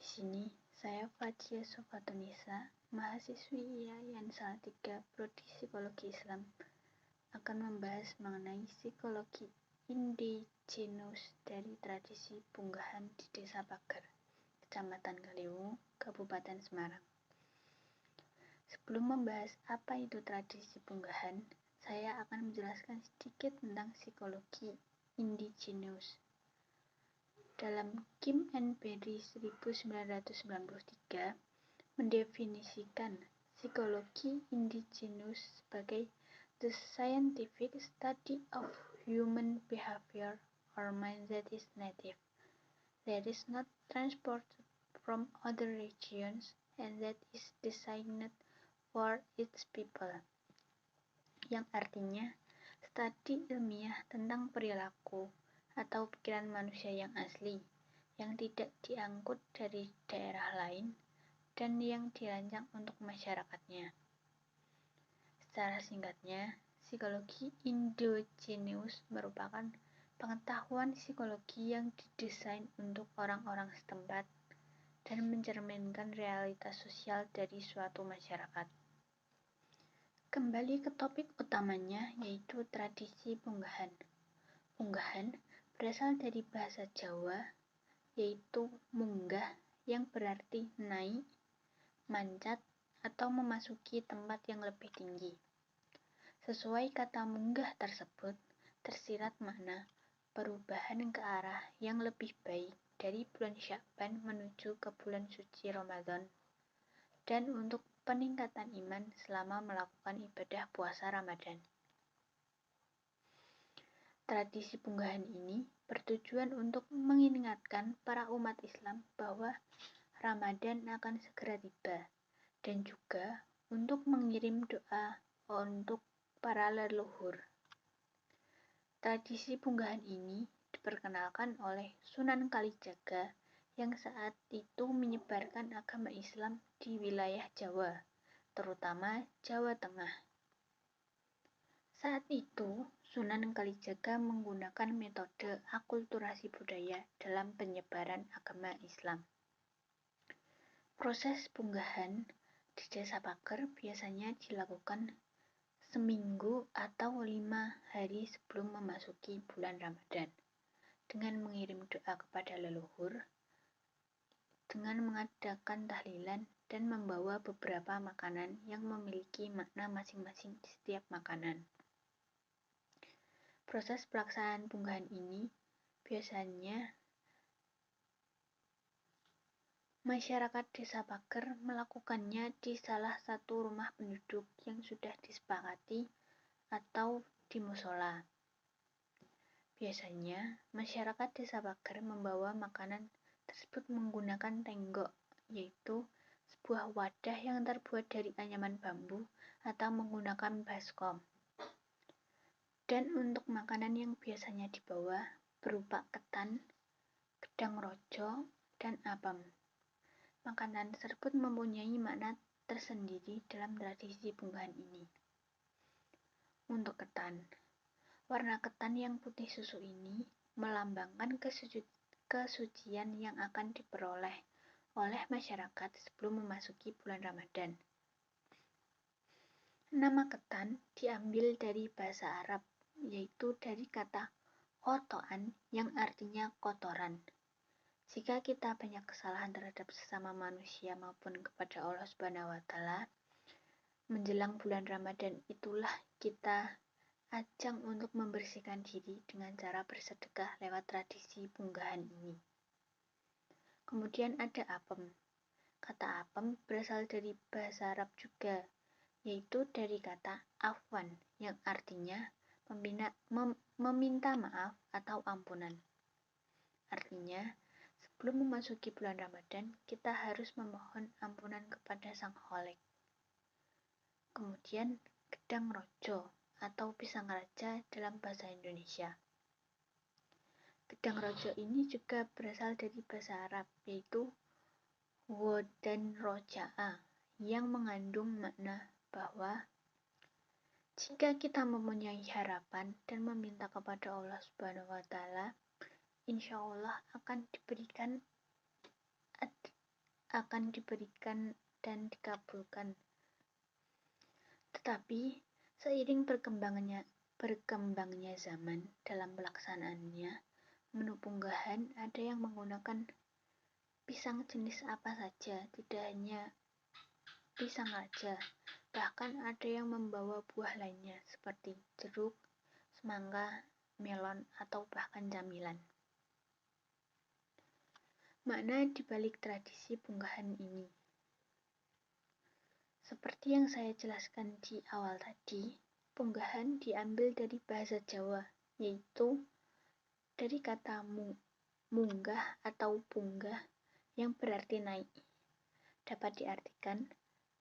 sini, saya Fathia Sofatunisa, mahasiswi IAIN Salatiga Prodi Psikologi Islam, akan membahas mengenai psikologi indigenous dari tradisi punggahan di Desa Pager, Kecamatan Kaliwungu, Kabupaten Semarang. Sebelum membahas apa itu tradisi punggahan, saya akan menjelaskan sedikit tentang psikologi indigenous. Dalam Kim and Perry 1993 mendefinisikan psikologi indigenous sebagai the scientific study of human behavior or mind that is native, that is not transported from other regions, and that is designed for its people. Yang artinya studi ilmiah tentang perilaku atau pikiran manusia yang asli, yang tidak diangkut dari daerah lain, dan yang dirancang untuk masyarakatnya. Secara singkatnya, psikologi endogenous merupakan pengetahuan psikologi yang didesain untuk orang-orang setempat dan mencerminkan realitas sosial dari suatu masyarakat. Kembali ke topik utamanya, yaitu tradisi punggahan. Punggahan berasal dari bahasa Jawa, yaitu munggah yang berarti naik, mancat, atau memasuki tempat yang lebih tinggi. Sesuai kata munggah tersebut, tersirat makna perubahan ke arah yang lebih baik dari bulan Sya'ban menuju ke bulan suci Ramadan, dan untuk peningkatan iman selama melakukan ibadah puasa Ramadan. Tradisi punggahan ini bertujuan untuk mengingatkan para umat Islam bahwa Ramadan akan segera tiba, dan juga untuk mengirim doa untuk para leluhur. Tradisi punggahan ini diperkenalkan oleh Sunan Kalijaga yang saat itu menyebarkan agama Islam di wilayah Jawa, terutama Jawa Tengah. Saat itu, Sunan Kalijaga menggunakan metode akulturasi budaya dalam penyebaran agama Islam. Proses punggahan di Desa Pager biasanya dilakukan seminggu atau 5 hari sebelum memasuki bulan Ramadan, dengan mengirim doa kepada leluhur, dengan mengadakan tahlilan, dan membawa beberapa makanan yang memiliki makna masing-masing di setiap makanan. Proses pelaksanaan punggahan ini biasanya masyarakat Desa Pager melakukannya di salah satu rumah penduduk yang sudah disepakati atau di musola. Biasanya masyarakat Desa Pager membawa makanan tersebut menggunakan tenggok, yaitu sebuah wadah yang terbuat dari anyaman bambu atau menggunakan baskom. Dan untuk makanan yang biasanya dibawa berupa ketan, gedang rojo, dan apem. Makanan tersebut mempunyai makna tersendiri dalam tradisi punggahan ini. Untuk ketan, warna ketan yang putih susu ini melambangkan kesucian yang akan diperoleh oleh masyarakat sebelum memasuki bulan Ramadan. Nama ketan diambil dari bahasa Arab, yaitu dari kata khotoan yang artinya kotoran. Jika kita banyak kesalahan terhadap sesama manusia maupun kepada Allah Subhanahu wa Ta'ala, menjelang bulan Ramadan itulah kita ajang untuk membersihkan diri dengan cara bersedekah lewat tradisi punggahan ini. Kemudian ada apem. Kata apem berasal dari bahasa Arab juga, yaitu dari kata afwan yang artinya meminta maaf atau ampunan. Artinya, sebelum memasuki bulan Ramadan, kita harus memohon ampunan kepada Sang Khalik. Kemudian, gedang rojo atau pisang raja dalam bahasa Indonesia. Gedang rojo ini juga berasal dari bahasa Arab, yaitu wodan roja'a, yang mengandung makna bahwa jika kita mempunyai harapan dan meminta kepada Allah Subhanahu wa Ta'ala, insya Allah akan diberikan akan diberikan dan dikabulkan. Tetapi seiring berkembangnya zaman dalam pelaksanaannya, menu punggahan ada yang menggunakan pisang jenis apa saja, tidak hanya pisang saja, bahkan ada yang membawa buah lainnya seperti jeruk, semangka, melon, atau bahkan camilan. Makna dibalik tradisi punggahan ini, seperti yang saya jelaskan di awal tadi, punggahan diambil dari bahasa Jawa, yaitu dari kata munggah atau punggah yang berarti naik. Dapat diartikan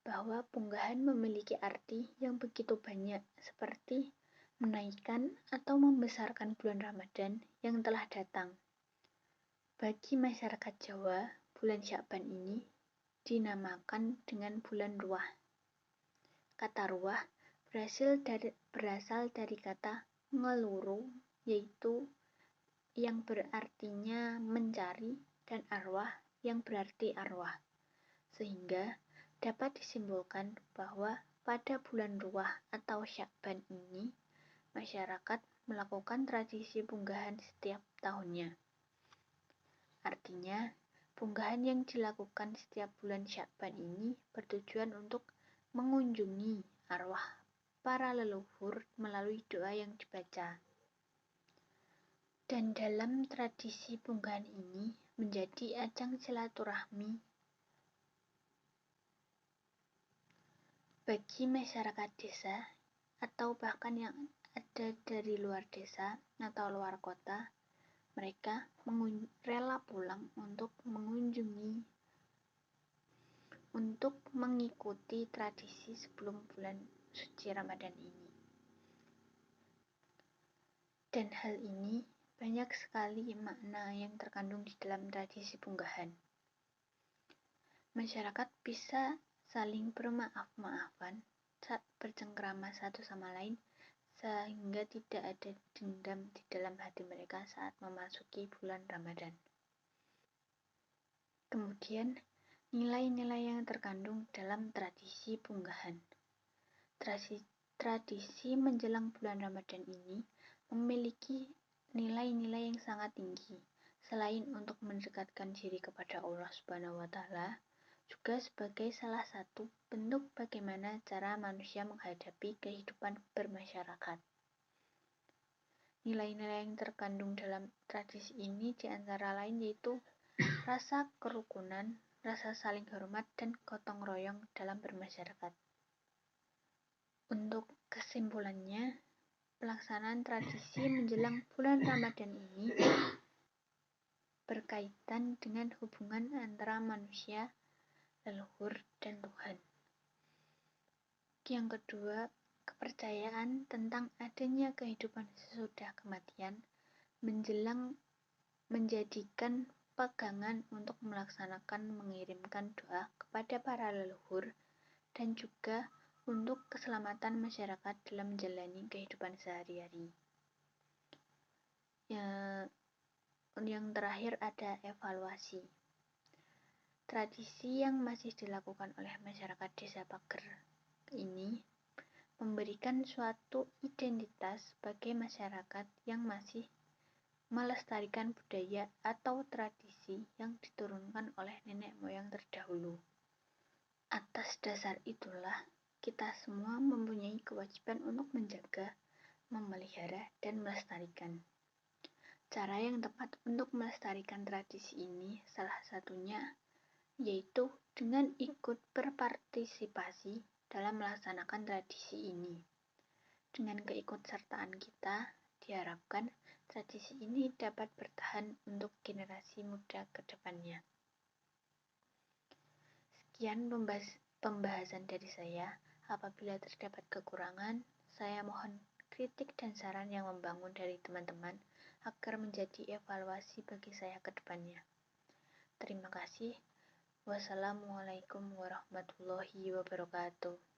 bahwa punggahan memiliki arti yang begitu banyak, seperti menaikkan atau membesarkan bulan Ramadan yang telah datang. Bagi masyarakat Jawa, bulan Sya'ban ini dinamakan dengan bulan ruah. Kata ruah berasal dari kata ngeluru, yaitu yang berartinya mencari, dan arwah yang berarti arwah. Sehingga dapat disimpulkan bahwa pada bulan ruah atau Sya'ban ini, masyarakat melakukan tradisi punggahan setiap tahunnya. Artinya, punggahan yang dilakukan setiap bulan Sya'ban ini bertujuan untuk mengunjungi arwah para leluhur melalui doa yang dibaca. Dan dalam tradisi punggahan ini menjadi ajang silaturahmi bagi masyarakat desa atau bahkan yang ada dari luar desa atau luar kota. Mereka rela pulang untuk mengikuti tradisi sebelum bulan suci Ramadan ini. Dan hal ini banyak sekali makna yang terkandung di dalam tradisi punggahan. Masyarakat bisa saling bermaaf-maafan saat bercengkrama satu sama lain, sehingga tidak ada dendam di dalam hati mereka saat memasuki bulan Ramadan. Kemudian, nilai-nilai yang terkandung dalam tradisi punggahan. Tradisi menjelang bulan Ramadan ini memiliki nilai-nilai yang sangat tinggi. Selain untuk mendekatkan diri kepada Allah Subhanahu wa Ta'ala, juga sebagai salah satu bentuk bagaimana cara manusia menghadapi kehidupan bermasyarakat. Nilai-nilai yang terkandung dalam tradisi ini diantara lain yaitu rasa kerukunan, rasa saling hormat, dan gotong royong dalam bermasyarakat. Untuk kesimpulannya, pelaksanaan tradisi menjelang bulan Ramadan ini berkaitan dengan hubungan antara manusia, leluhur, dan Tuhan. Yang kedua, kepercayaan tentang adanya kehidupan sesudah kematian menjadikan pegangan untuk mengirimkan doa kepada para leluhur dan juga untuk keselamatan masyarakat dalam menjalani kehidupan sehari-hari. Yang terakhir ada evaluasi. Tradisi yang masih dilakukan oleh masyarakat Desa Pager ini memberikan suatu identitas sebagai masyarakat yang masih melestarikan budaya atau tradisi yang diturunkan oleh nenek moyang terdahulu. Atas dasar itulah, kita semua mempunyai kewajiban untuk menjaga, memelihara, dan melestarikan. Cara yang tepat untuk melestarikan tradisi ini salah satunya yaitu dengan ikut berpartisipasi dalam melaksanakan tradisi ini. Dengan keikutsertaan kita, diharapkan tradisi ini dapat bertahan untuk generasi muda ke depannya. Sekian pembahasan dari saya. Apabila terdapat kekurangan, saya mohon kritik dan saran yang membangun dari teman-teman agar menjadi evaluasi bagi saya ke depannya. Terima kasih. Wassalamualaikum warahmatullahi wabarakatuh.